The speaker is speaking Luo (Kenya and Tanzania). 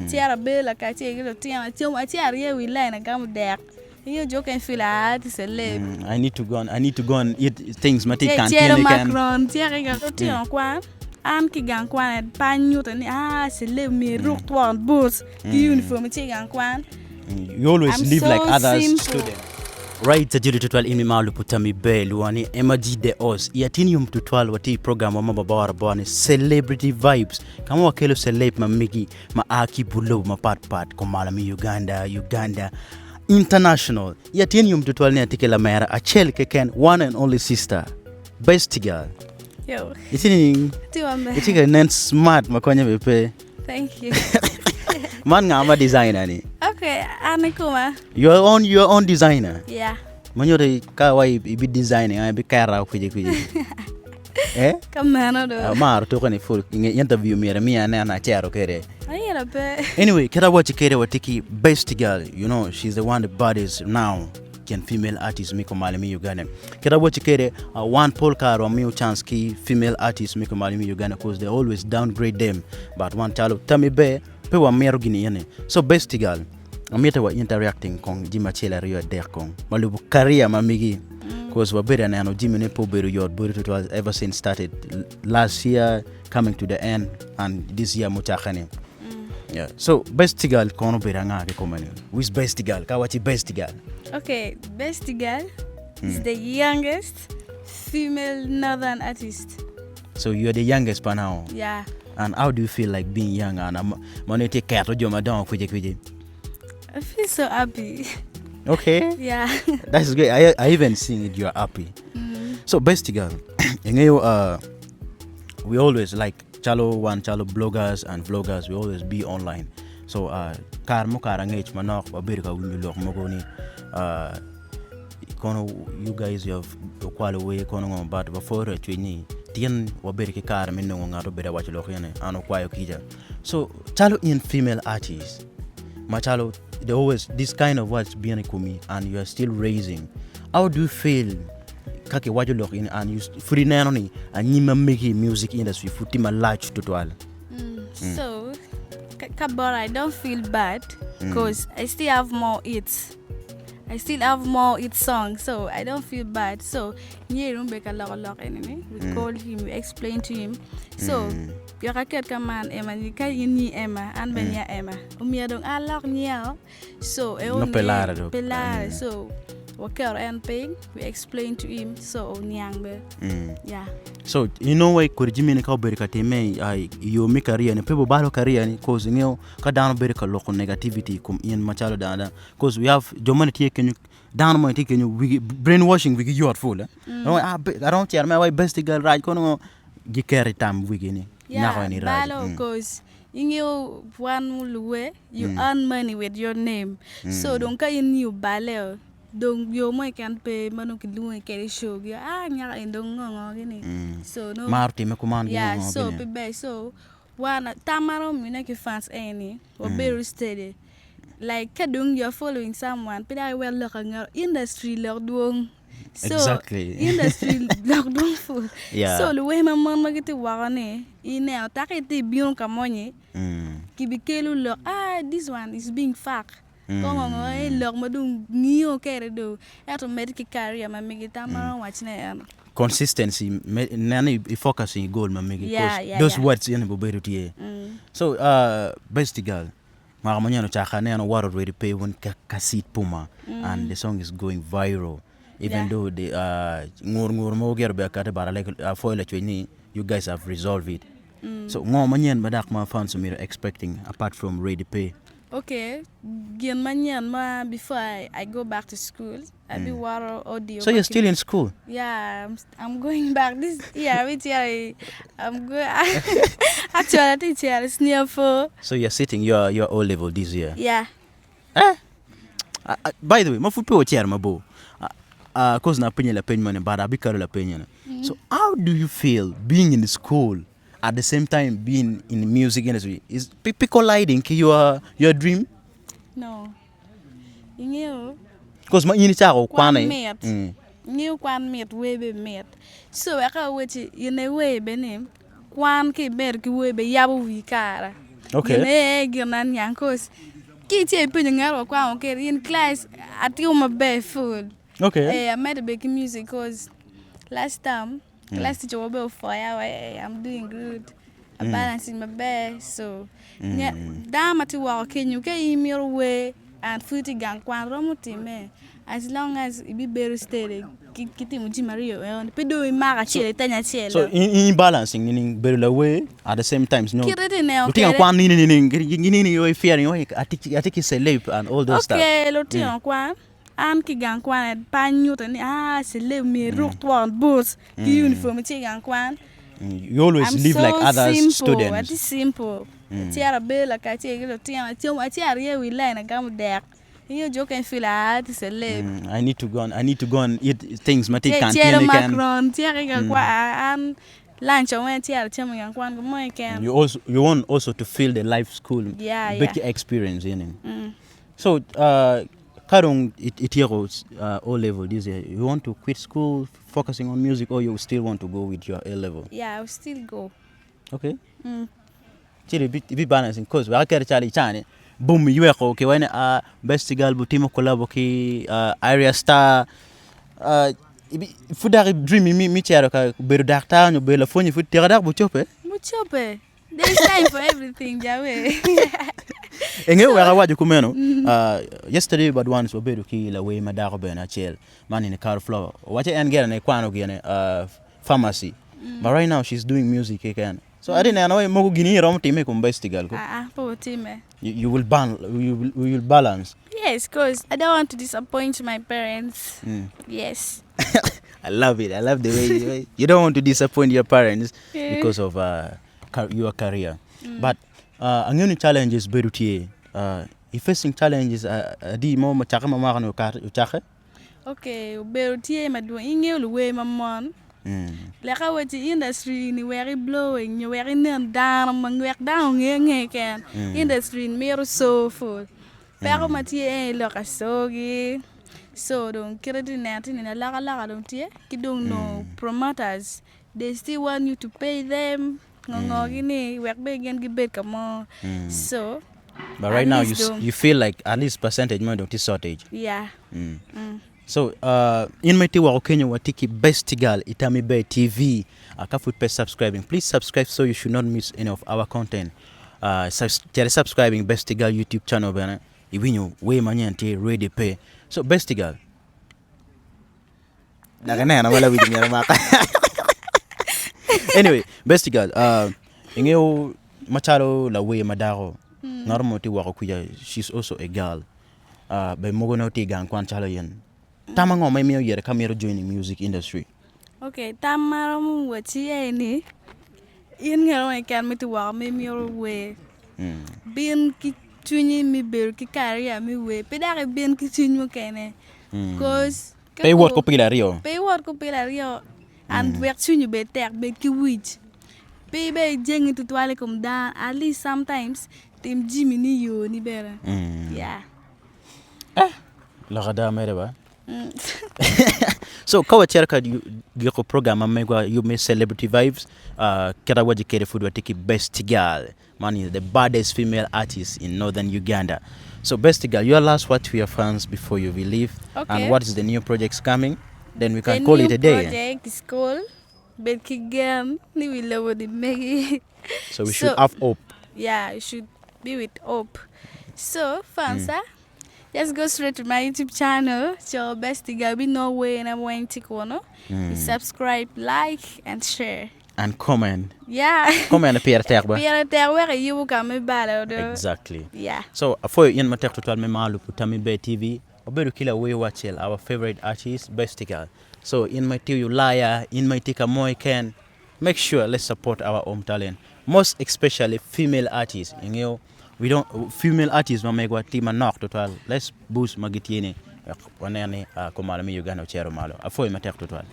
Tiara bela ka tiara tiara tiara ye we line gam dek. You joke and feel is a lame. I need to go and eat things mati Tiara canteen can. macron tiara ga tiara kwan. An ki gang kwan pan nyuta ni se le me rook twan boots uniform ti gang kwan. You always live so like others simple. students. Right, tajiri tutwal imi malu putami be luani emaji de os yatinium tutwal wati program wa mabawara bwani celebrity vibes kama wakelo celeb mamigi maaki bulo mapat komalami Uganda international yatinium tutwal ni atikela mera achel keken one and only sister Bestie Gyal. Yo. Itini itika nen smart makonya bepe. Thank you. Man ngama designer ni. Okay, Anikuma. Your own designer. Yeah. Manyore ka wai be designing I be kara kuje. Eh? Kamano do. Mar to kani full interview mi na chero kere. Ayera be. Anyway, kera watch kere watiki Bestie Gyal, you know, she's the one that bodies now can female artist miko malimi Uganda. Kera watch kere one poll car or mi chance ki female artist miko malimi Uganda because they always downgrade them. But one chalo tami be pe wa mero gini yene. So Bestie Gyal, amita wa interacting kong jima chela rio dek kong malubu career mamigi because wabere na ano jimi ne po beru yod buru to was ever since started last year coming to the end and this year mutakane. Yeah. So Bestie Gyal kono bere nga ke komani. Who is Bestie Gyal? Kawachi Bestie Gyal. Okay, Bestie Gyal is the youngest female northern artist. So you're the youngest pa now. Yeah. And how do you feel like being young and money take care of your madam kuje? I feel so happy. Okay. Yeah. That's great. I even seen it. You're happy. So Bestie Gyal, we always like chalo bloggers and vloggers. We always be online. So karmo karangech manok wabirika wimilok mogoni. Kono you guys you have kwalo way kono but before twini tien wabirika kar minno ngato beda wachlo khene ano kwayo kija. So chalo in female artists. Machalo, they always this kind of words being a kumi and you are still raising. How do you feel? Kake wajo look in and you free nanoni and you make music industry futima large total. So, Kabora, I don't feel bad because I still have more hits. I still have more hit songs, so I don't feel bad. So, we call him, we explain to him. So, your racket command Emma, you can you Emma, and Benya Emma. Dong alok niao. So, No pelare. So, worker and paying, we explain to him. So, nyangbe. Yeah. So, you know why Kurjimini Kauberika Teme, you make career and people battle career and cause you know, Kadano Berika local negativity come in Machalo Dada. Because we have Jomanity can you down my taking you brainwashing with you at full. I don't tell my Bestie Gyal right kono gikeri tam wigini. Yeah, balo because you know one way you earn money with your name. So don't ka in you baleo. Don't you mo can pay manu kilu carry show. Nya indong ngini. So no. Marti me command. Yeah, so be so one tamaro minake fans any or very steady. Like kadung you're following someone, but I will look at industry lock doing. So exactly. Industry lock doing food. Yeah. So the way my mom magiti wakane, ina takiti biyon kamonye. Kibikelu look this one is being fucked. Kong look madung niyo kere do automatic career mamigita mara watching consistency nani focusing goal mamigi those words in boberu tie. So Bestie Gyal maramanyano chakane ano war already pay one kasit puma and the song is going viral even though the ngur mo ger be akate bara like foil chweni you guys have resolved it. So ngomanyen badak ma fans me expecting apart from ready pay. Okay, before I go back to school, I'll be water audio. So you're still in school? Yeah, I'm going back this year. Which year I'm going? Actually, I think it's near 4. So you're sitting your O level this year? Yeah. By the way, my foot chair mabo. Cause na penye la penye mane bara bikaro la penye. So how do you feel being in the school? At the same time being in the music industry, is people colliding your dream? No. You Because my initial kwane. You kwan meet we be meet. So I can wait in a way benim. Kwan ke mer ki we be yabu vikara. Okay. Gine ginan yang cause kiti pe ngaro kwa okay in class at you my best food. Okay. I made a baking music cause last time class teacher was for I'm doing good. I'm balancing my best so yeah dama ti wa kenyu ke email way and fruity gang kwan romuti me as long as it be better steady kiti muji mario on pedo mara chile tanya chile So in balancing meaning better way at the same time no. kirete ne You think kwan ni you fear you atiki celeb and all those stuff. okay lo ti kwan an ki gang kwan pa nyuta ni celeb me rock one boots ki uniform ti gang kwan. You always I'm live so like other simple. students. It is simple. Tiara bela ka tiara tiara ye we line agam dek. You joke and feel it's a lib. I need to go and eat things mati canteen Tiara can. macron tiara ga kwa an lunch when tiara chama yang kwan mo can. You want also to feel the life school big Yeah. experience in it. So Karong it O level this year. You want to quit school focusing on music or you still want to go with your A level? Yeah, I'll still go. Okay. Chiri be balancing cause we are Charlie Chani. Boom you okay when Bestie Gyal butimo collabo ki area star fudari dream mi chero ka beru dakta no bela foni fu tira bu chope. Muchope. There's time for everything, Jawe. Enge wera waju kumeno yesterday bad ones were beru ki la way madaro bena chel man in the car floor wacha en gera ne kwano gene pharmacy but right now she's doing music again so I didn't know mogo gini rom time kum Bestie Gyal ko Po time. you will balance. Yes, cause I don't want to disappoint my parents. Yes. I love it. I love the way you don't want to disappoint your parents because of your career. But ang yun challenges berutie. You facing challenges di mo machaka mama no uchake? Okay, berutie madu inge ulwe mamon. Like I was the industry ni very blowing, you very down, man work down can industry mero so full. Pero matie loka sogi. So don't kira di natin in a laga don't tie. Kidong no promoters. They still want you to pay them. Ngogini work big and give come on. So but right now you feel like at least percentage more don't shortage. Yeah. So in my tiwa Kenya watiki Bestie Gyal Itami Bay TV akafu pay subscribing. Please subscribe so you should not miss any of our content. Subscribing Bestie Gyal YouTube channel bana. Ibinyo we manyanti ready pay. So Bestie Gyal. Anyway, Bestie Gyal ingeo macharo la we madaro. Normal ti wako kuya she's also a girl. Be mogo no ti gang kwan chalo yen. Tama ngo may miyo yere kamero joining music industry. Okay, tama mo wachi ni. In ngero I can me to wa me miyo we. Bin ki tunyi mi ber ki career mi we. Pedare bin ki tunyi kene. Cause pay what ko pilario. Pay what ko pilario. And we tunyi be ter be ki wich. Pay be jengi to twale kom da at least sometimes tim Jimmy ni yo ni bera. Yeah. La gada mereba. So kawa cherka giko program amegwa you may celebrity vibes kera waji kere food watiki Bestie Gyal man is the baddest female artist in northern Uganda. So Bestie Gyal, your last word to your fans before you will leave. And what is the new projects coming, then we can call it a day. The new project is called Betty Gyal ni we love the Maggie. So we should have hope. Yeah, you should be with hope. So fans just go straight to my YouTube channel, so Bestie Gyal, be no way and I'm going to go. Subscribe, like, and share. And comment. Yeah. Comment Pierre Terba. Pierre Terba, where you come about. Exactly. Yeah. So for you in my total me malu Itami Bay TV, oberu kila we watch our favorite artist Bestie Gyal. So in my tell you liar, in my take a more can make sure let's support our own talent. Most especially female artists. You know, we don't female artists mamegwa tima knock total. Let's boost magitiene. Wanene kumala mi Uganda chero malo. Afo ima tek total.